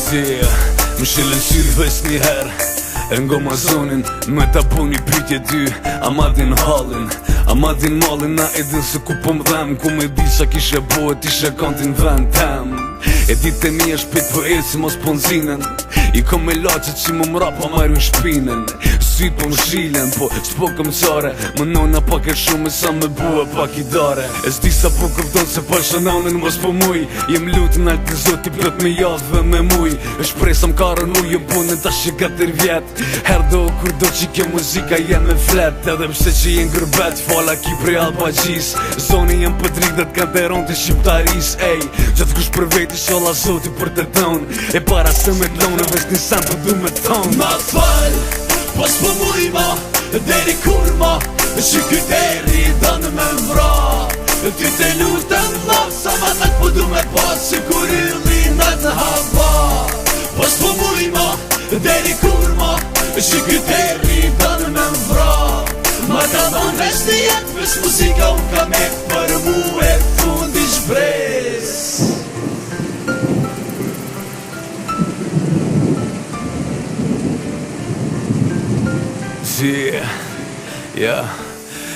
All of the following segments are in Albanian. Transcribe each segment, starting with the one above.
Si, më shilën qyrë veç një herë E ngo mazonin, me ta po një pytje dy A ma din halin, a ma din malin Na e din se ku po m'dhem Ku me di qa kishe bo e t'ishe kantin vend tem E dit e mi e shpit po e si mos ponzinen I kom me laqet që më mra pa marrin shpinen Syt po m'shilen, po s'po këm qare Më nona pak e shumë e sa me bua pak i dare E s'di sa po këvdon se pa shënanin mos po muj Jem lutë në altë zoti plot me javë dhe me muj E shpresa m'karën u jem punë ta shi 4 vjet Her do kur do që kjo muzika jem me flet Edhe pse që jen gërbet fala ki prej Albagjis Zoni jem pëtrik dhe t'kanteron të shqiptaris Ej, gjatë kush për veti sholla zoti për të ton E para se me t'lonë veç një sen për du me ton Ma fal, po s'po muj ma, deri kur ma Që kyteri dënë me mvra Ty te lutën ma, sa ma nak po du me pas Që kur illi në të hava Po s'po muj ma, deri kur ma Që kyteri dënë me mvra Ma ka dhon veç një jetë Veç muzika unë ka me Për mu e fundi shpres Ja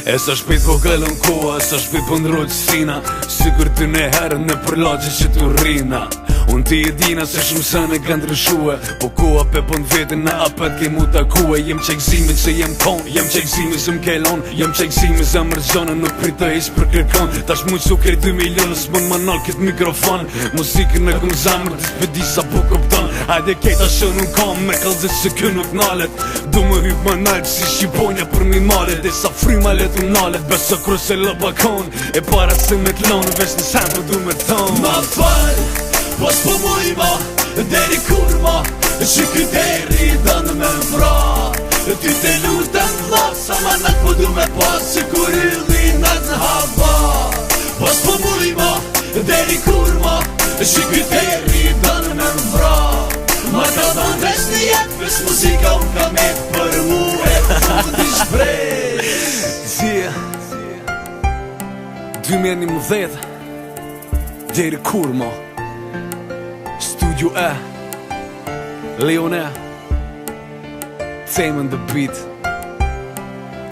E sa shpejt po gëllën koha, e sa shpejt po ndrojt sina Sikur ty në herën në përlaqe që t'u rrina Unë ti e dina se shumë sene ka ndryshue Po koha pe po n'vetin në apet ke mu takue Jem qekzimi që jem kon, jem qekzimi që m'kelon Jem qekzimi që mërgjone nuk prita ish për kërkon Tash mu që krej 2 milion s'mon ma nal këtë mikrofon Muzikën e kum zamër të t'pedi sa po kopton Hajde kejta shë nuk kam me kallzit që kë nuk nalet Du më hyp më nalë si shqiponja për mi malet E sa fryma let u nalet beso kruse lë bakon E para se me t'lonë veç në sen për du me thonë Ma fal, po s'po muj ma, deri kur ma Që kyteri dënë me mvra Ty te lutën ma, sa ma nak po du me pas Që kur illi në të hava Po s'po muj ma, deri kur ma Që kyteri dënë me mvra Ma ka dhon veç një jetë Veç muzika unë ka me Për mu e fundi shpres 2011 Deri kur ma Studio E Leone Tame on the beat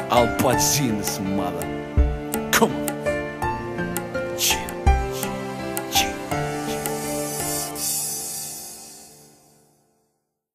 Albagjinës mother